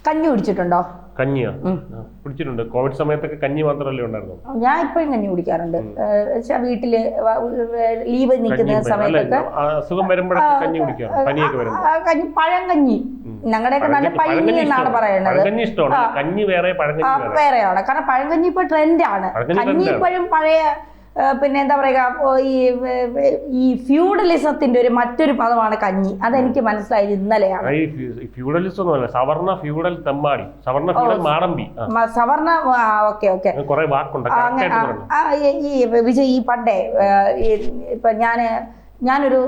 കഞ്ഞി കുടിച്ചിട്ടുണ്ടോ? കഞ്ഞിയോ? കുടിച്ചിട്ടുണ്ട്. കോവിഡ് സമയത്തൊക്കെ കഞ്ഞി മാത്രമല്ലേ ഉണ്ടായിരുന്നു. ഞാൻ ഇപ്പോഴും കഞ്ഞി കുടിക്കാറുണ്ട്. വീട്ടില് ലീവ് നിൽക്കുന്ന സമയത്തൊക്കെ അസുഖം വരുമ്പോഴൊക്കെ കഞ്ഞി കുടിക്കാറുണ്ട്. പനിയൊക്കെ വരുമ്പോൾ പഴം കഞ്ഞി ഞങ്ങളുടെയൊക്കെ നല്ല പഴങ്ങി എന്നാണ് പറയുന്നത്. കഞ്ഞി വേറെ വേറെയാണ്. കാരണം പഴങ്കഞ്ഞി ഇപ്പൊ ട്രെൻഡാണ്. കഞ്ഞി ഇപ്പോഴും പഴയ പിന്നെ എന്താ പറയുക, ഈ ഫ്യൂഡലിസത്തിന്റെ ഒരു മറ്റൊരു പദമാണ് കഞ്ഞി. അതെനിക്ക് മനസ്സിലായത് ഇന്നലെയാണ്. ഫ്യൂഡലിസം ഒന്നുമല്ല, സവർണ ഫ്യൂഡൽ തെമ്മാടി, സവർണ ഫ്യൂഡൽ മാടമ്പി, സവർണ. ഓക്കെ ഓക്കെ, കുറെ വാക്കുണ്ട്. ഈ വിജയ് ഈ പണ്ടേ ഇപ്പൊ ഞാനൊരു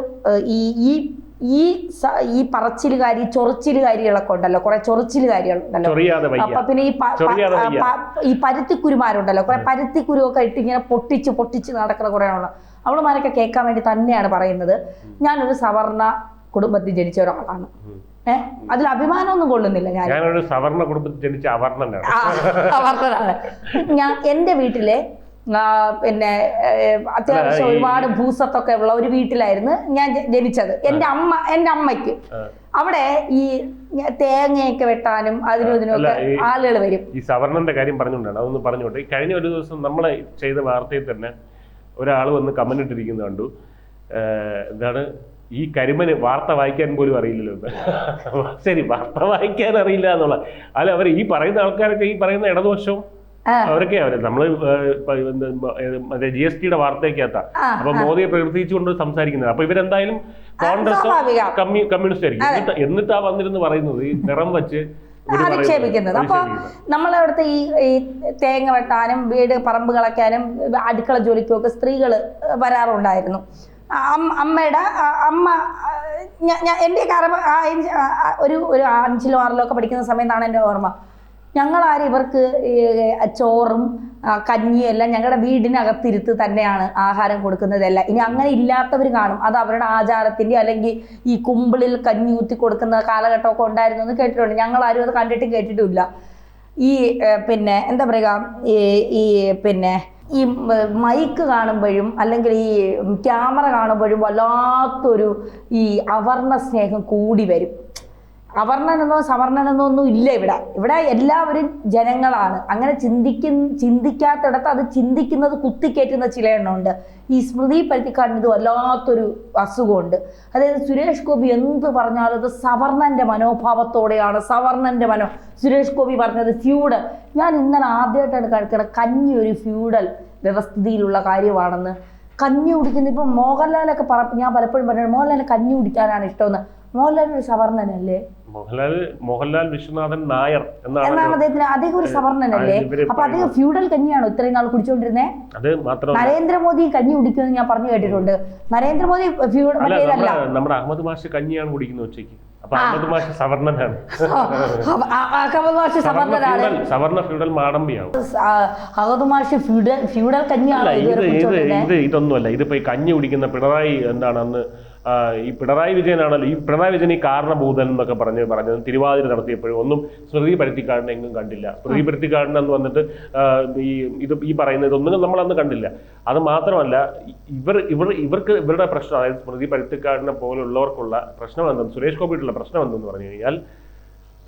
ഈ പറച്ചിലുകാരി ചൊറിച്ചിലുകാരികളൊക്കെ ഉണ്ടല്ലോ, കുറെ ചൊറിച്ചിലുകാരികളുണ്ടല്ലോ. അപ്പൊ പിന്നെ ഈ പരുത്തിക്കുരുമാരുണ്ടല്ലോ, കുറെ പരുത്തിക്കുരുവൊക്കെ ഇട്ട് ഇങ്ങനെ പൊട്ടിച്ച് നടക്കുന്ന കുറെ ഉള്ള അവളുമാരൊക്കെ കേൾക്കാൻ വേണ്ടി തന്നെയാണ് പറയുന്നത്. ഞാനൊരു സവർണ കുടുംബത്തിൽ ജനിച്ച ഒരാളാണ്. അതിൽ അഭിമാനമൊന്നും കൊള്ളുന്നില്ല. ഞാനൊരു സവർണ കുടുംബത്തിൽ ജനിച്ച അവർണനാണ്. എന്റെ വീട്ടിലെ പിന്നെ അത്യാവശ്യം ഒരുപാട് ഭൂസ്വത്തൊക്കെ ഉള്ള ഒരു വീട്ടിലായിരുന്നു ഞാൻ ജനിച്ചത്. എൻ്റെ അമ്മയ്ക്ക് അവിടെ ഈ തേങ്ങയൊക്കെ വെട്ടാനും അതിനും ഇതിനൊക്കെ ആളുകൾ വരും. ഈ സവർണന്റെ കാര്യം പറഞ്ഞുകൊണ്ടാണ് അതൊന്ന് പറഞ്ഞോട്ടെ. കഴിഞ്ഞ ഒരു ദിവസം നമ്മളെ ചെയ്ത വാർത്തയിൽ തന്നെ ഒരാൾ വന്ന് കമന്റ് ഇട്ടിരിക്കുന്നത് കണ്ടു. എന്താണ്, ഈ കരിമന് വാർത്ത വായിക്കാൻ പോലും അറിയില്ലല്ലോ എന്ന്. ശരി, വാർത്ത വായിക്കാൻ അറിയില്ല എന്നുള്ള അല്ല, അവർ ഈ പറയുന്ന ആൾക്കാരൊക്കെ ഈ പറയുന്ന ഇടതുപക്ഷവും അവരൊക്കെ നമ്മള് മറ്റേ GSTയുടെ വാർത്തയ്ക്കകത്താ. അപ്പൊ മോദിയെ പ്രകീർത്തിച്ചുകൊണ്ട് സംസാരിക്കുന്നത്. അപ്പൊ ഇവരെന്തായാലും കോൺഗ്രസ് കമ്മ്യൂണിസ്റ്റ് ആയിരിക്കും. എന്നിട്ടാ വന്നിരുന്ന് പറയുന്നത് ഈ നിറം വെച്ച് അധിക്ഷേപിക്കുന്നത്. അപ്പൊ നമ്മളവിടുത്തെ ഈ തേങ്ങ വെട്ടാനും വീട് പറമ്പ് കളയ്ക്കാനും അടുക്കള ജോലിക്കും ഒക്കെ സ്ത്രീകൾ വരാറുണ്ടായിരുന്നു. അമ്മ എൻ്റെ ഒരു 5-ലോ 6-ലോ ഒക്കെ പഠിക്കുന്ന സമയത്താണ് എൻ്റെ ഓർമ്മ. ഞങ്ങളാരും ഇവർക്ക് ചോറും കഞ്ഞിയും എല്ലാം ഞങ്ങളുടെ വീടിനകത്തിരുത്ത് തന്നെയാണ് ആഹാരം കൊടുക്കുന്നതെല്ലാം. ഇനി അങ്ങനെ ഇല്ലാത്തവർ കാണും, അത് അവരുടെ ആചാരത്തിൻ്റെ അല്ലെങ്കിൽ ഈ കുമ്പിളിൽ കഞ്ഞി ഊറ്റി കൊടുക്കുന്ന കാലഘട്ടമൊക്കെ ഉണ്ടായിരുന്നു എന്ന് കേട്ടിട്ടുണ്ട്. ഞങ്ങളാരും അത് കണ്ടിട്ടും കേട്ടിട്ടുമില്ല. ഈ പിന്നെ എന്താ പറയുക, ഈ പിന്നെ ഈ മൈക്ക് കാണുമ്പോഴും അല്ലെങ്കിൽ ഈ ക്യാമറ കാണുമ്പോഴും വല്ലാത്തൊരു ഈ അവർണ സ്നേഹം കൂടി വരും. അവർണനെന്നോ സവർണനെന്നോ ഒന്നും ഇല്ല ഇവിടെ എല്ലാവരും ജനങ്ങളാണ്. അങ്ങനെ ചിന്തിക്കാത്തിടത്ത് അത് ചിന്തിക്കുന്നത് കുത്തിക്കയറ്റുന്ന ചില എണ്ണമുണ്ട്. ഈ സ്മൃതി പരുത്തിക്കാടിന് ഇത് വല്ലാത്തൊരു അസുഖമുണ്ട്. അതായത് സുരേഷ് ഗോപി എന്ത് പറഞ്ഞാലും അത് സവർണന്റെ മനോഭാവത്തോടെയാണ്. സുരേഷ് ഗോപി പറഞ്ഞത് ഫ്യൂഡൽ. ഞാൻ ഇന്നലെ ആദ്യമായിട്ടാണ് കേൾക്കുന്നത് കഞ്ഞി ഒരു ഫ്യൂഡൽ വ്യവസ്ഥിതിയിലുള്ള കാര്യമാണെന്ന്. കഞ്ഞി കുടിക്കുന്ന ഇപ്പം മോഹൻലാലൊക്കെ ഞാൻ പലപ്പോഴും പറഞ്ഞത് മോഹൻലാലിന് കഞ്ഞി കുടിക്കാനാണ് ഇഷ്ടമെന്ന്. മോഹൻലാൽ ഒരു സവർണനല്ലേ? മോഹൻലാൽ വിശ്വനാഥൻ നായർ എന്നാണ് അദ്ദേഹത്തിന്. അദ്ദേഹം ഒരു സവർണനല്ലേ? അപ്പൊ അദ്ദേഹം ഫ്യൂഡൽ കഞ്ഞിയാണോ ഇത്രയും നാൾ കുടിച്ചോണ്ടിരുന്നേ? നരേന്ദ്രമോദി കഞ്ഞി കുടിക്കുമെന്ന് ഞാൻ പറഞ്ഞു കേട്ടിട്ടുണ്ട്. നരേന്ദ്രമോദി മറ്റേതല്ല, നമ്മുടെ അഹമ്മദ് മാഷ് കഞ്ഞിയാണ് കുടിക്കുന്നത് ഉച്ചയ്ക്ക്. അപ്പൊ അഹമ്മദ് മാഷ് സവർണനാണ്. സവർണ ഫ്യൂഡൽ മാടമ്പിയാണ്. അഹമ്മദ് മാഷ് ഫ്യൂഡൽ കഞ്ഞിയാണ്. ഇതൊന്നുമല്ല. ഇതിപ്പോ ഈ കഞ്ഞി കുടിക്കുന്ന പിണറായി എന്താണ് അന്ന് ഈ പിണറായി വിജയനാണല്ലോ. ഈ പിണറായി വിജയൻ ഈ കാരണഭൂതൻ എന്നൊക്കെ പറഞ്ഞത് തിരുവാതിര നടത്തിയപ്പോഴും ഒന്നും സ്മൃതി പരുത്തിക്കാടിനെ എങ്ങും കണ്ടില്ല. സ്മൃതി പരുത്തിക്കാടിനെന്ന് വന്നിട്ട് ഈ പറയുന്നത് ഇതൊന്നും നമ്മളന്ന് കണ്ടില്ല. അത് മാത്രമല്ല, ഇവർക്ക് ഇവരുടെ പ്രശ്നം, അതായത് സ്മൃതി പരുത്തിക്കാടിനെ പോലുള്ളവർക്കുള്ള പ്രശ്നം എന്തെന്ന്, സുരേഷ് ഗോപിയുടെ പ്രശ്നം എന്തെന്ന് പറഞ്ഞു കഴിഞ്ഞാൽ,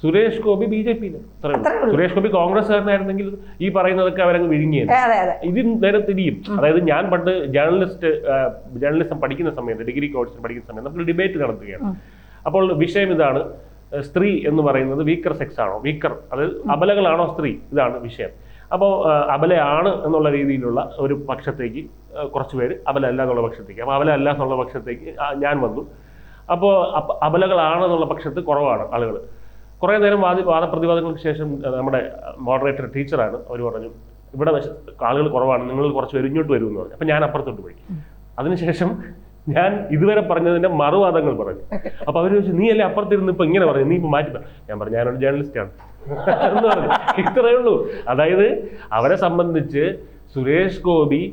സുരേഷ് ഗോപി BJP-യിൽ, സുരേഷ് ഗോപി കോൺഗ്രസ്സുകാരനായിരുന്നെങ്കിൽ ഈ പറയുന്നതൊക്കെ അവരങ്ങ് വിഴുങ്ങിയത്. ഇതിന് നേരെ തിരിയും. അതായത് ഞാൻ പണ്ട് ജേർണലിസം പഠിക്കുന്ന സമയത്ത്, ഡിഗ്രി കോഴ്സിന് പഠിക്കുന്ന സമയത്ത് നമ്മൾ ഡിബേറ്റ് നടത്തുകയാണ്. അപ്പോൾ വിഷയം ഇതാണ്, സ്ത്രീ എന്ന് പറയുന്നത് വീക്കർ സെക്സ് ആണോ, അത് അബലകളാണോ സ്ത്രീ, ഇതാണ് വിഷയം. അപ്പോൾ അബലയാണ് എന്നുള്ള രീതിയിലുള്ള ഒരു പക്ഷത്തേക്ക് കുറച്ച് പേര്, അബലല്ല എന്നുള്ള പക്ഷത്തേക്ക്, അപ്പോൾ അബലല്ല എന്നുള്ള പക്ഷത്തേക്ക് ഞാൻ വന്നു. അപ്പോൾ അബലകളാണെന്നുള്ള പക്ഷത്ത് കുറവാണ് ആളുകൾ. കുറേ നേരം വാദപ്രതിവാദങ്ങൾക്ക് ശേഷം നമ്മുടെ മോഡറേറ്റർ ടീച്ചറാണ്, അവർ പറഞ്ഞു ഇവിടെ ആളുകൾ കുറവാണ്, നിങ്ങൾ കുറച്ച് പേര് ഇങ്ങോട്ട് വരുമെന്ന് പറഞ്ഞു. അപ്പം ഞാൻ അപ്പുറത്തോട്ട് പോയി. അതിനുശേഷം ഞാൻ ഇതുവരെ പറഞ്ഞതിൻ്റെ മറുവാദങ്ങൾ പറഞ്ഞു. അപ്പോൾ അവർ ചോദിച്ചു, നീ അല്ലേ അപ്പുറത്തിരുന്ന് ഇപ്പം ഇങ്ങനെ പറഞ്ഞു, നീ ഇപ്പം മാറ്റി. ഞാൻ പറഞ്ഞു ഞാനൊരു ജേർണലിസ്റ്റാണ് എന്ന് പറഞ്ഞു. ഇത്രയേ ഉള്ളൂ. അതായത് അവരെ സംബന്ധിച്ച് സുരേഷ് ഗോപി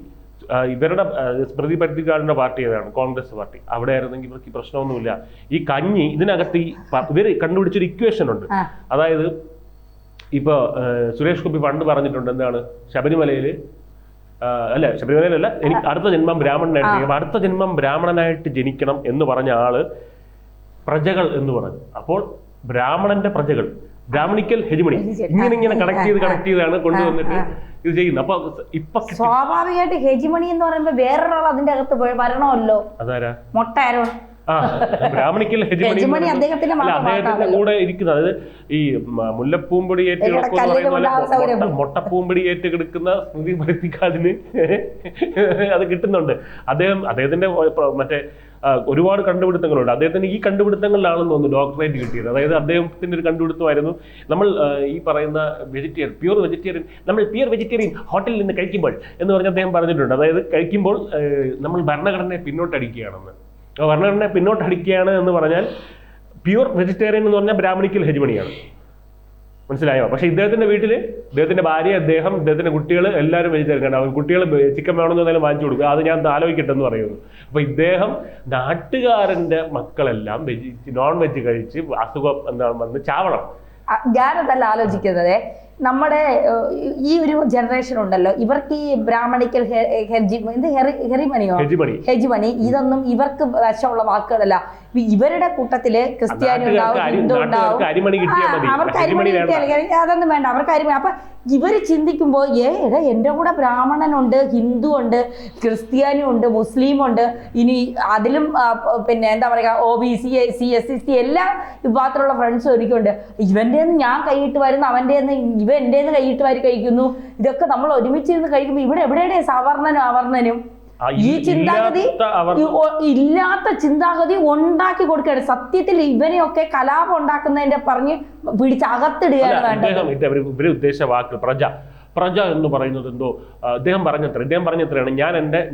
ഇവരുടെ സ്മൃതി പരുത്തിക്കാടിന്റെ പാർട്ടി ഏതാണ്? കോൺഗ്രസ് പാർട്ടി. അവിടെ ആയിരുന്നെങ്കിൽ ഇവർക്ക് പ്രശ്നമൊന്നുമില്ല. ഈ കഞ്ഞി ഇതിനകത്ത് ഇവര് കണ്ടുപിടിച്ചൊരു ഇക്വേഷൻ ഉണ്ട്. അതായത് ഇപ്പൊ സുരേഷ് ഗോപി പണ്ട് പറഞ്ഞിട്ടുണ്ട്, എന്താണ്, ശബരിമലയിലല്ല, എനിക്ക് അടുത്ത ജന്മം ബ്രാഹ്മണനായിട്ട് ജനിക്കണം എന്ന് പറഞ്ഞ ആള് പ്രജകൾ എന്ന് പറഞ്ഞു. അപ്പോൾ ബ്രാഹ്മണന്റെ പ്രജകൾ, ബ്രാഹ്മണിക്കൽ ഹെജിമണി ഇങ്ങനെ കണക്ട് ചെയ്താണ് കൊണ്ടുവന്നിട്ട് ഇത് ചെയ്യുന്നത്. അപ്പൊ ഇപ്പൊ സ്വാഭാവികമായിട്ട് ഹെജിമണി എന്ന് പറയുമ്പോ വേറൊരാൾ അതിന്റെ അകത്ത് വരണമല്ലോ. അതാരാ? മൊട്ടാരോ ബ്രാഹ്മണിക്കൽ ഹെജിമണി അദ്ദേഹത്തിന്റെ കൂടെ ഇരിക്കുന്നത്. അതായത് ഈ മുല്ലപ്പൂമ്പൊടി ഏറ്റ് കിടക്കുന്ന മൊട്ടപ്പൂമ്പൊടി ഏറ്റ് കിടക്കുന്ന സ്മൃതി പരുത്തിക്കാടിന് അത് കിട്ടുന്നുണ്ട്. അദ്ദേഹത്തിന്റെ മറ്റേ ഒരുപാട് കണ്ടുപിടുത്തങ്ങളുണ്ട്. അദ്ദേഹത്തിന് ഈ കണ്ടുപിടുത്തങ്ങളിലാണെന്ന് തോന്നുന്നു ഡോക്ടറേറ്റ് കിട്ടിയത്. അതായത് അദ്ദേഹത്തിന്റെ ഒരു കണ്ടുപിടുത്തമായിരുന്നു നമ്മൾ ഈ പറയുന്ന പ്യൂർ വെജിറ്റേറിയൻ നമ്മൾ പ്യൂർ വെജിറ്റേറിയൻ ഹോട്ടലിൽ നിന്ന് കഴിക്കുമ്പോൾ എന്ന് പറഞ്ഞ് അദ്ദേഹം പറഞ്ഞിട്ടുണ്ട്. അതായത് കഴിക്കുമ്പോൾ നമ്മൾ ഭരണഘടനയെ പിന്നോട്ടടിക്കുകയാണെന്ന്. ഭരണഘടനയെ പിന്നോട്ടടിക്കുകയാണ് എന്ന് പറഞ്ഞാൽ പ്യൂർ വെജിറ്റേറിയൻ എന്ന് പറഞ്ഞാൽ ബ്രാഹ്മണിക്കൽ ഹെജിമണിയാണ്. മനസ്സിലായോ? പക്ഷെ ഇദ്ദേഹത്തിന്റെ വീട്ടിൽ ഇദ്ദേഹത്തിന്റെ ഭാര്യ, ഇദ്ദേഹത്തിന്റെ കുട്ടികൾ എല്ലാവരും വെജിറ്റേറിയൻ ആണ്. കുട്ടികൾ ചിക്കൻ വേണമെന്ന് എന്തായാലും വാങ്ങിച്ചു കൊടുക്കുക, അത് ഞാൻ ആലോചിക്കട്ടെ എന്ന് പറയുന്നു. അപ്പൊ ഇദ്ദേഹം നാട്ടുകാരന്റെ മക്കളെല്ലാം നോൺ വെജ് കഴിച്ച് അസുഖം എന്താണ് വന്ന് ചാവണം. ഞാനതല്ല ആലോചിക്കുന്നത്. നമ്മുടെ ഈ ഒരു ജനറേഷൻ ഉണ്ടല്ലോ, ഇവർക്ക് ഈ ബ്രാഹ്മണിക്കൽ ഹെജിമണി ഇതൊന്നും ഇവർക്ക് വശമുള്ള വാക്കുകളല്ല. ഇവരുടെ കൂട്ടത്തില് ക്രിസ്ത്യാനി ഉണ്ടാവും, ഹിന്ദു ഉണ്ടാവും, അവർക്ക് അരിമണി കിട്ടിയാൽ അതൊന്നും വേണ്ട, അവർക്ക് അരിമണി. അപ്പൊ ഇവര് ചിന്തിക്കുമ്പോ എന്റെ കൂടെ ബ്രാഹ്മണനുണ്ട്, ഹിന്ദു ഉണ്ട്, ക്രിസ്ത്യാനി ഉണ്ട്, മുസ്ലിം ഉണ്ട്, ഇനി അതിലും പിന്നെ എന്താ പറയുക OBC SC SC എല്ലാ വിഭാഗത്തിലുള്ള ഫ്രണ്ട്സും എനിക്കുണ്ട്. ഇവന്റെ ഞാൻ കൈയിട്ട് വരുന്നു, അവന്റെ എന്റെ കൈയിട്ട് വാരി കഴിക്കുന്നു. ഇതൊക്കെ നമ്മൾ ഒരുമിച്ചിരുന്ന് കഴിക്കുമ്പോൾ ഇവിടെ എവിടെയാണ് സവർണനും അവർണനും? ഈ ചിന്താഗതി ഇല്ലാത്ത ചിന്താഗതി ഉണ്ടാക്കി കൊടുക്കുകയാണ്. സത്യത്തിൽ ഇവനെയൊക്കെ കലാപം ഉണ്ടാക്കുന്നതിന്റെ പറഞ്ഞ് പിടിച്ച് അകത്തിടുകയാണ് വേണ്ടത്. ഇവരെ ഉദ്ദേശ വാക്ക് പ്രജ എന്ന് പറയുന്നത് എന്തോ അദ്ദേഹം പറഞ്ഞത്രയാണ്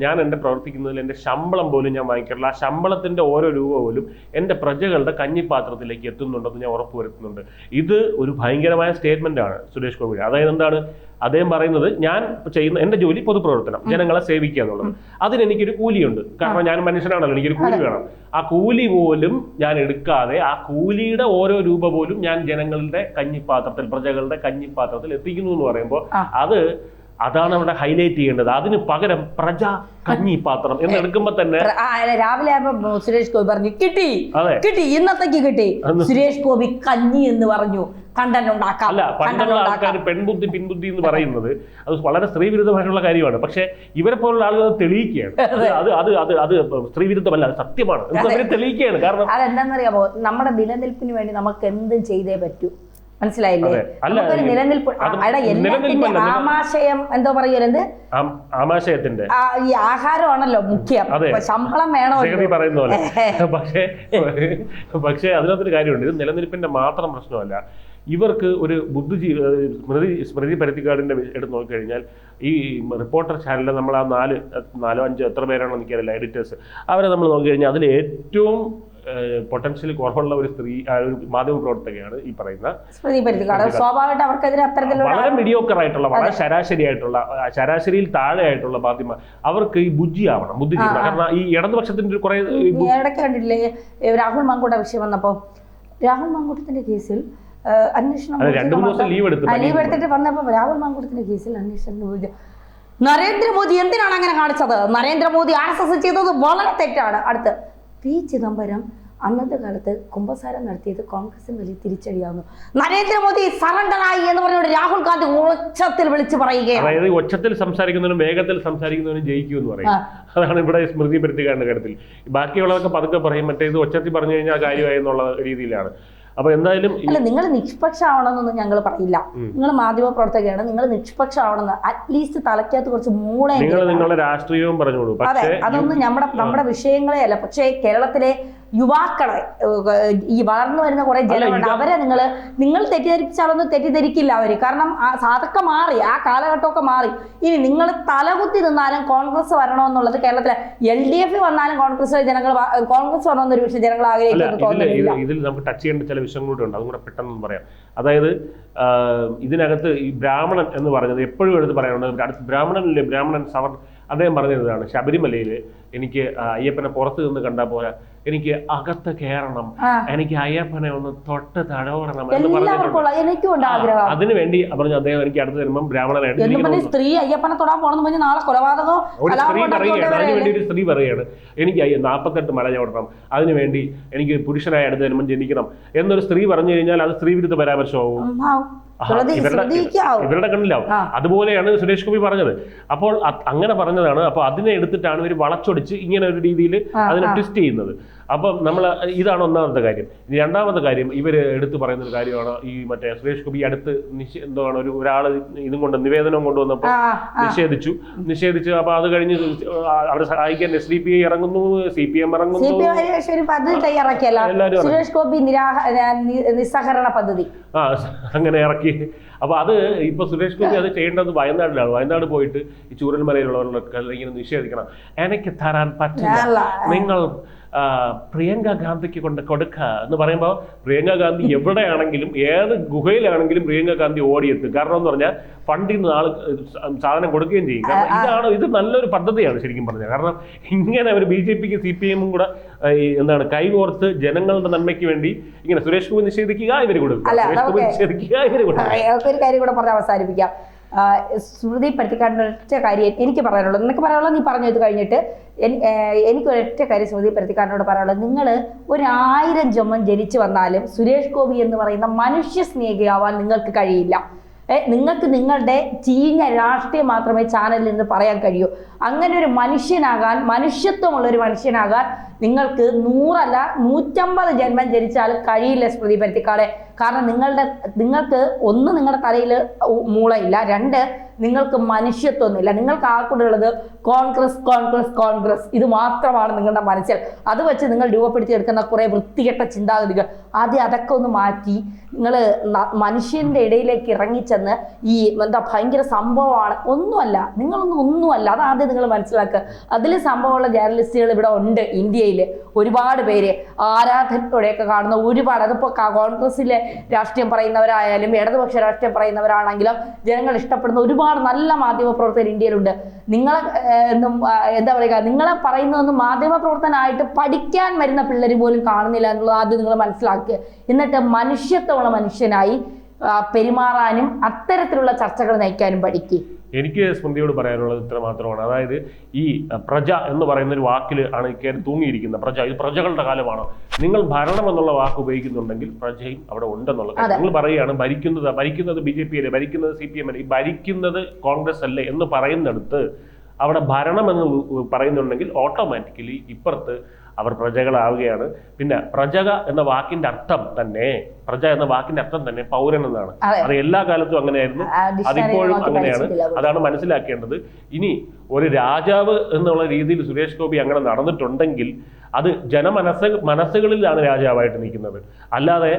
ഞാൻ എൻ്റെ പ്രവർത്തിക്കുന്നതിൽ എൻ്റെ ശമ്പളം പോലും ഞാൻ വാങ്ങിക്കാറില്ല. ആ ശമ്പളത്തിന്റെ ഓരോ രൂപ പോലും എൻ്റെ പ്രജകളുടെ കഞ്ഞിപ്പാത്രത്തിലേക്ക് എത്തുന്നുണ്ടെന്ന് ഞാൻ ഉറപ്പുവരുത്തുന്നുണ്ട്. ഇത് ഒരു ഭയങ്കരമായ സ്റ്റേറ്റ്മെന്റ് ആണ് സുരേഷ് ഗോപി. അതായത് എന്താണ് അദ്ദേഹം പറയുന്നത്? ഞാൻ ചെയ്യുന്ന എൻ്റെ ജോലി പൊതുപ്രവർത്തനം, ജനങ്ങളെ സേവിക്കുക എന്നുള്ളത്. അതിനെനിക്കൊരു കൂലിയുണ്ട്. കാരണം ഞാൻ മനുഷ്യനാണല്ലോ, എനിക്കൊരു കൂലി വേണം. ആ കൂലി പോലും ഞാൻ എടുക്കാതെ ആ കൂലിയുടെ ഓരോ രൂപ പോലും ഞാൻ ജനങ്ങളുടെ കഞ്ഞിപ്പാത്രത്തിൽ, പ്രജകളുടെ കഞ്ഞിപ്പാത്രത്തിൽ എത്തിക്കുന്നു എന്ന് പറയുമ്പോൾ അതാണ് അവിടെ ഹൈലൈറ്റ് ചെയ്യേണ്ടത്. അതിന് പകരം പ്രജാ കഞ്ഞിപ്പാത്രം എന്ന് എടുക്കുമ്പോ തന്നെ രാവിലെ ആകുമ്പോ സുരേഷ് ഗോപി പറഞ്ഞു കിട്ടി ഇന്നത്തേക്ക് കിട്ടി. സുരേഷ് ഗോപി കഞ്ഞി എന്ന് പറഞ്ഞു. അല്ല, പണ്ടുള്ള ആൾക്കാർ പെൺബുദ്ധി പിൻബുദ്ധി എന്ന് പറയുന്നത് അത് വളരെ സ്ത്രീവിരുദ്ധമായിട്ടുള്ള കാര്യമാണ്. പക്ഷെ ഇവരെ പോലുള്ള ആളുകൾ അത് തെളിയിക്കുകയാണ്. അത് സ്ത്രീവിരുദ്ധമല്ല, അത് സത്യമാണ് എന്ന് തെളിയിക്കുകയാണ്. കാരണം അതെന്താണെന്നറിയാമോ, നമ്മുടെ നിലനിൽപ്പിന് വേണ്ടി നമുക്ക് എന്തും ചെയ്തേ പറ്റൂ. മനസ്സിലായില്ലേ? നമുക്കൊരു നിലനിൽപ്പ് ആമാശയം എന്തോ പറയരുത്, ആമാശയത്തിന്റെ ഈ ആഹാരമാണല്ലോ മുഖ്യം, ശമ്പളം വേണോ പറയുന്ന പോലെ. പക്ഷേ അതിനകത്തൊരു കാര്യമുണ്ട്. ഇത് നിലനിൽപ്പിന്റെ മാത്രം പ്രശ്നമല്ല. ഇവർക്ക് ഒരു സ്മൃതി പരുത്തിക്കാടിന്റെ എടുത്ത് നോക്കിക്കഴിഞ്ഞാൽ ഈ റിപ്പോർട്ടർ ചാനലിൽ നമ്മൾ ആ 4-5 എത്ര പേരാണോ എനിക്കറിയില്ല എഡിറ്റേഴ്സ്, അവരെ നമ്മൾ നോക്കിക്കഴിഞ്ഞാൽ അതിൽ ഏറ്റവും പൊട്ടൻഷ്യലി കുറവുള്ള ഒരു മാധ്യമ പ്രവർത്തകയാണ് ഈ പറയുന്ന സ്മൃതി പരുത്തിക്കാട്. സ്വാഭാവികമായിട്ട് അവർക്കെതിരെ വളരെ മീഡിയോക്കർ ആയിട്ടുള്ള, വളരെ ശരാശരിയിൽ താഴെ ആയിട്ടുള്ള മാധ്യമ അവർക്ക് ഈ ബുദ്ധിയാവണം, ബുദ്ധിജീവണം. കാരണം ഈ ഇടതുപക്ഷത്തിന്റെ കുറെ ഇടയ്ക്ക് കണ്ടിട്ടില്ലേ രാഹുൽ മാങ്കൂട്ട വിഷയം വന്നപ്പോ, രാഹുൽ മാങ്കൂട്ടത്തിന്റെ കേസിൽ അന്വേഷണം ലീവ് എടുത്തിട്ട് വന്നപ്പോ രാഹുൽ മാങ്കൂട്ടത്തിന്റെ കേസിൽ അന്വേഷണം നരേന്ദ്രമോദി എന്തിനാണ് അങ്ങനെ കാണിച്ചത്? നരേന്ദ്രമോദി RSS ചെയ്തത് വളരെ തെറ്റാണ്. അടുത്ത് P. ചിദംബരം അന്നത്തെ കാലത്ത് കുംഭസാരം നടത്തിയത് കോൺഗ്രസിന് വലിയ തിരിച്ചടിയാവുന്നു. നരേന്ദ്രമോദി സറണ്ടറായി എന്ന് പറഞ്ഞുകൊണ്ട് രാഹുൽ ഗാന്ധി ഉച്ചത്തിൽ വിളിച്ചു പറയുകയാണ്. അതായത് ഒച്ചത്തിൽ സംസാരിക്കുന്നവനും വേഗത്തിൽ സംസാരിക്കുന്നവനും ജയിക്കും എന്ന് പറയും. അതാണ് ഇവിടെ സ്മൃതി പരുത്തിക്കാടിന്റെ കാര്യത്തിൽ. ബാക്കിയുള്ളതൊക്കെ പതുക്കെ പറയും, മറ്റേത് ഒച്ചത്തിൽ പറഞ്ഞു കഴിഞ്ഞാൽ കാര്യമായി എന്നുള്ള രീതിയിലാണ്. അപ്പൊ എന്തായാലും അല്ല, നിങ്ങൾ നിഷ്പക്ഷമാവണമെന്നൊന്നും ഞങ്ങൾ പറയില്ല. നിങ്ങൾ മാധ്യമ പ്രവർത്തകയാണ്, നിങ്ങൾ നിഷ്പക്ഷമാവണമെന്ന് അറ്റ്ലീസ്റ്റ് തലയ്ക്കകത്ത് കുറച്ച് മൂള നിങ്ങളുടെ രാഷ്ട്രീയവും പറഞ്ഞോളൂ. അതെ, അതൊന്നും നമ്മുടെ വിഷയങ്ങളെ അല്ല. പക്ഷേ കേരളത്തിലെ യുവാക്കളെ, ഈ വളർന്നു വരുന്ന കുറെ ജനങ്ങളുണ്ട്, അവരെ നിങ്ങൾ തെറ്റിദ്ധരിപ്പിച്ചാലൊന്നും തെറ്റിദ്ധരിക്കില്ല അവര്. കാരണം അതൊക്കെ മാറി, ആ കാലഘട്ടമൊക്കെ മാറി. ഇനി നിങ്ങൾ തലകുത്തി നിന്നാലും കോൺഗ്രസ് വരണമെന്നുള്ളത് കേരളത്തിലെ LDF വന്നാലും കോൺഗ്രസ് വരണമെന്നൊരു വിഷയം ജനങ്ങൾ ആഗ്രഹിക്കുന്നു തോന്നുന്നില്ല. ഇതിൽ നമുക്ക് ടച്ച് ചെയ്യേണ്ട ചില വിഷയങ്ങളൂടെ ഉണ്ട്, അതും കൂടെ പെട്ടെന്ന് പറയാം. അതായത് ഇതിനകത്ത് ഈ ബ്രാഹ്മണൻ എന്ന് പറഞ്ഞത് എപ്പോഴും എടുത്ത് പറയാനുണ്ട്. ബ്രാഹ്മണൻ സവർ അദ്ദേഹം പറഞ്ഞതാണ് ശബരിമലയിൽ എനിക്ക് അയ്യപ്പനെ പുറത്ത് നിന്ന് കണ്ടാൽ പോരാ, എനിക്ക് അകത്ത് കയറണം, എനിക്ക് അയ്യപ്പനെ ഒന്ന് തൊട്ട് തടവണം എന്ന് പറഞ്ഞിട്ടുണ്ട്. അതിനുവേണ്ടി പറഞ്ഞു അദ്ദേഹം എനിക്ക് അടുത്ത് വരുമ്പോൾ ബ്രാഹ്മണനായിട്ട് സ്ത്രീ അയ്യപ്പനെ തൊടാൻ പോണെന്ന് നാളെ കൊലപാതകം അതിനുവേണ്ടി ഒരു സ്ത്രീ പറയുകയാണ് എനിക്ക് 48 മല ചവിടണം, അതിനുവേണ്ടി എനിക്ക് പുരുഷനായ അടുത്ത് ജന്മം ജനിക്കണം എന്നൊരു സ്ത്രീ പറഞ്ഞു കഴിഞ്ഞാൽ അത് സ്ത്രീവിരുദ്ധ പരാമർശമാവും, ഇവരുടെ കണ്ണിലാവും. അതുപോലെയാണ് സുരേഷ് ഗോപി പറഞ്ഞത്. അപ്പോൾ അങ്ങനെ പറഞ്ഞതാണ്. അപ്പൊ അതിനെ എടുത്തിട്ടാണ് ഇവർ വളച്ചൊടിച്ച് ഇങ്ങനെ ഒരു രീതിയിൽ അതിനെ ട്വിസ്റ്റ് ചെയ്യുന്നത്. അപ്പം നമ്മൾ ഇതാണ് ഒന്നാമത്തെ കാര്യം. ഇനി രണ്ടാമത്തെ കാര്യം ഇവര് എടുത്തു പറയുന്ന ഒരു കാര്യമാണ് ഈ മറ്റേ സുരേഷ് ഗോപി അടുത്ത് എന്താണ് ഒരാള് ഇതും കൊണ്ട് നിവേദനം കൊണ്ടുവന്നപ്പോൾ നിഷേധിച്ചു. അപ്പൊ അത് കഴിഞ്ഞ് അവരെ സഹായിക്കാൻ SDPI ഇറങ്ങുന്നു, CPM ഇറങ്ങുന്നു, സുരേഷ് ഗോപി നിസ്സഹകരണ പദ്ധതി അങ്ങനെ ഇറക്കി. അപ്പൊ അത് ഇപ്പൊ സുരേഷ് ഗോപി അത് ചെയ്യേണ്ടത് വയനാട്ടിലാണ്. വയനാട് പോയിട്ട് ഈ ചൂരൽമലയിലുള്ളവർക്ക് ഇങ്ങനെ നിഷേധിക്കണം, എനിക്ക് തരാൻ പറ്റില്ല, നിങ്ങൾ പ്രിയങ്ക ഗാന്ധിക്ക് കൊണ്ട് കൊടുക്കുക എന്ന് പറയുമ്പോൾ പ്രിയങ്ക ഗാന്ധി എവിടെയാണെങ്കിലും ഏത് ഗുഹയിലാണെങ്കിലും പ്രിയങ്ക ഗാന്ധി ഓടിയെത്തും. കാരണം എന്ന് പറഞ്ഞാൽ ഫണ്ടിൽ നിന്ന് ആൾ സാധനം കൊടുക്കുകയും ചെയ്യും. കാരണം ഇത് നല്ലൊരു പദ്ധതിയാണ് ശരിക്കും പറഞ്ഞാൽ. കാരണം ഇങ്ങനെ ഒരു BJPക്ക് CPM കൂടെ കൈകോർത്ത് ജനങ്ങളുടെ നന്മയ്ക്ക് വേണ്ടി ഇങ്ങനെ സുരേഷ് ഗോപി നിഷേധിക്കുക, ഇവര് കൊടുക്കുക, സുരേഷ് ഗോപി നിഷേധിക്കുക, ഇവര് കൊടുക്കുക. ഒരു കാര്യം കൂടെ പറഞ്ഞ് അവസാനിപ്പിക്കാം. സ്മൃതി പരുത്തിക്കാടിൻ്റെ ഒരൊറ്റ കാര്യം എനിക്ക് പറയാനുള്ളത്, നിനക്ക് പറയാനുള്ളത് നീ പറഞ്ഞു ഇത് കഴിഞ്ഞിട്ട് എനിക്ക് ഒരൊറ്റ കാര്യം സ്മൃതി പരുത്തിക്കാടിനോട് പറയാനുള്ളത്, നിങ്ങൾ 1000 ജന്മം ജനിച്ചു വന്നാലും സുരേഷ് ഗോപി എന്ന് പറയുന്ന മനുഷ്യ സ്നേഹിയാവാൻ നിങ്ങൾക്ക് കഴിയില്ല. നിങ്ങൾക്ക് നിങ്ങളുടെ ചീഞ്ഞ രാഷ്ട്രീയം മാത്രമേ ചാനലിൽ നിന്ന് പറയാൻ കഴിയൂ. അങ്ങനെ ഒരു മനുഷ്യനാകാൻ, മനുഷ്യത്വമുള്ള ഒരു മനുഷ്യനാകാൻ നിങ്ങൾക്ക് 100 അല്ല 150 ജന്മം ജനിച്ചാലും കഴിയില്ല സ്മൃതി പരുത്തിക്കാട്. കാരണം നിങ്ങൾക്ക് ഒന്ന് നിങ്ങളുടെ തലയിൽ മൂളയില്ല, 2 നിങ്ങൾക്ക് മനുഷ്യത്വമൊന്നുമില്ല. നിങ്ങൾക്ക് ആൾക്കുള്ളത് കോൺഗ്രസ് കോൺഗ്രസ് കോൺഗ്രസ് ഇത് മാത്രമാണ് നിങ്ങളുടെ മനസ്സിൽ. അത് വെച്ച് നിങ്ങൾ രൂപപ്പെടുത്തിയെടുക്കുന്ന കുറേ വൃത്തികെട്ട ചിന്താഗതികൾ അതൊക്കെ ഒന്ന് മാറ്റി നിങ്ങൾ മനുഷ്യന്റെ ഇടയിലേക്ക് ഇറങ്ങിച്ചെന്ന് ഈ ഭയങ്കര സംഭവമാണ് ഒന്നുമല്ല, ഒന്നുമല്ല, അതാദ്യം നിങ്ങൾ മനസ്സിലാക്കുക. അതിൽ സംഭവമുള്ള ജേർണലിസ്റ്റുകൾ ഇവിടെ ഉണ്ട് ഇന്ത്യയിൽ ഒരുപാട് പേര്, ആരാധനയോടെയൊക്കെ കാണുന്ന ഒരുപാട്. അതിപ്പോൾ കോൺഗ്രസിലെ രാഷ്ട്രീയം പറയുന്നവരായാലും ഇടതുപക്ഷ രാഷ്ട്രീയം പറയുന്നവരാണെങ്കിലും ജനങ്ങൾ ഇഷ്ടപ്പെടുന്ന ഒരുപാട് നല്ല മാധ്യമ പ്രവർത്തകർ ഇന്ത്യയിലുണ്ട്. നിങ്ങളെ എന്താ പറയുക, നിങ്ങളെ പറയുന്നതൊന്നും മാധ്യമ പ്രവർത്തനമായിട്ട് പഠിക്കാൻ വരുന്ന പിള്ളേർ പോലും കാണുന്നില്ല എന്നുള്ളത് ആദ്യം നിങ്ങൾ മനസ്സിലാക്കുക. എന്നിട്ട് മനുഷ്യത്വമുള്ള മനുഷ്യനായി പെരുമാറാനും അത്തരത്തിലുള്ള ചർച്ചകൾ നയിക്കാനും പഠിക്കുക. എനിക്ക് സ്മൃതിയോട് പറയാനുള്ളത് ഇത്ര മാത്രമാണ്. അതായത് ഈ പ്രജ എന്ന് പറയുന്ന ഒരു വാക്കിൽ ആണ് കയറി തൂങ്ങിയിരിക്കുന്ന പ്രജ. ഇത് പ്രജകളുടെ കാലമാണ്. നിങ്ങൾ ഭരണം എന്നുള്ള വാക്ക് ഉപയോഗിക്കുന്നുണ്ടെങ്കിൽ പ്രജയും അവിടെ ഉണ്ടെന്നുള്ള കാര്യം നിങ്ങൾ പറയുകയാണ്. ഭരിക്കുന്നത് BJP അല്ലേ, ഭരിക്കുന്നത് CPM അല്ലേ, ഈ ഭരിക്കുന്നത് കോൺഗ്രസ് അല്ലേ എന്ന് പറയുന്നിടത്ത് അവിടെ ഭരണം എന്ന് പറയുന്നുണ്ടെങ്കിൽ ഓട്ടോമാറ്റിക്കലി ഇപ്പുറത്ത് അവർ പ്രജകളാവുകയാണ്. പിന്നെ പ്രജക എന്ന വാക്കിന്റെ അർത്ഥം തന്നെ പൗരൻ എന്നാണ്. അത് എല്ലാ കാലത്തും അങ്ങനെയായിരുന്നു, അതിപ്പോഴും അങ്ങനെയാണ്. അതാണ് മനസ്സിലാക്കേണ്ടത്. ഇനി ഒരു രാജാവ് എന്നുള്ള രീതിയിൽ സുരേഷ് ഗോപി അങ്ങനെ നടന്നിട്ടുണ്ടെങ്കിൽ അത് മനസ്സുകളിലാണ് രാജാവായിട്ട് നിൽക്കുന്നത്. അല്ലാതെ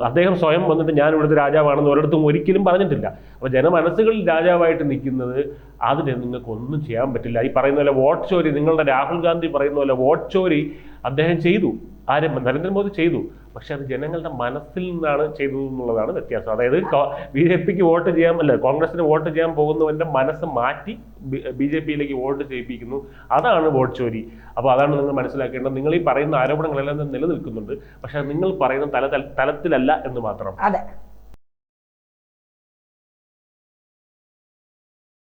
അദ്ദേഹം സ്വയം വന്നിട്ട് ഞാൻ ഇവിടുത്തെ രാജാവാണെന്ന് ഒരിടത്തും ഒരിക്കലും പറഞ്ഞിട്ടില്ല. അപ്പോൾ ജനമനസ്സുകളിൽ രാജാവായിട്ട് നിൽക്കുന്നത് അതിന് നിങ്ങൾക്ക് ഒന്നും ചെയ്യാൻ പറ്റില്ല. ഈ പറയുന്ന പോലെ വോട്ട് ചോരി, നിങ്ങളുടെ രാഹുൽ ഗാന്ധി പറയുന്ന പോലെ വോട്ട് ചോരി അദ്ദേഹം ചെയ്തു, നരേന്ദ്രമോദി ചെയ്തു. പക്ഷെ അത് ജനങ്ങളുടെ മനസ്സിൽ നിന്നാണ് ചെയ്തത് എന്നുള്ളതാണ് വ്യത്യാസം. അതായത് BJPക്ക് വോട്ട് ചെയ്യാൻ കോൺഗ്രസിന് വോട്ട് ചെയ്യാൻ പോകുന്നവന്റെ മനസ്സ് മാറ്റി BJPയിലേക്ക് വോട്ട് ചെയ്യിപ്പിക്കുന്നു. അതാണ് വോട്ട് ചോരി. അപ്പോൾ അതാണ് നിങ്ങൾ മനസ്സിലാക്കേണ്ടത്. നിങ്ങൾ ഈ പറയുന്ന ആരോപണങ്ങളെല്ലാം നിലനിൽക്കുന്നുണ്ട്, പക്ഷെ നിങ്ങൾ പറയുന്ന തലത്തിലല്ല എന്ന് മാത്രം. അതെ.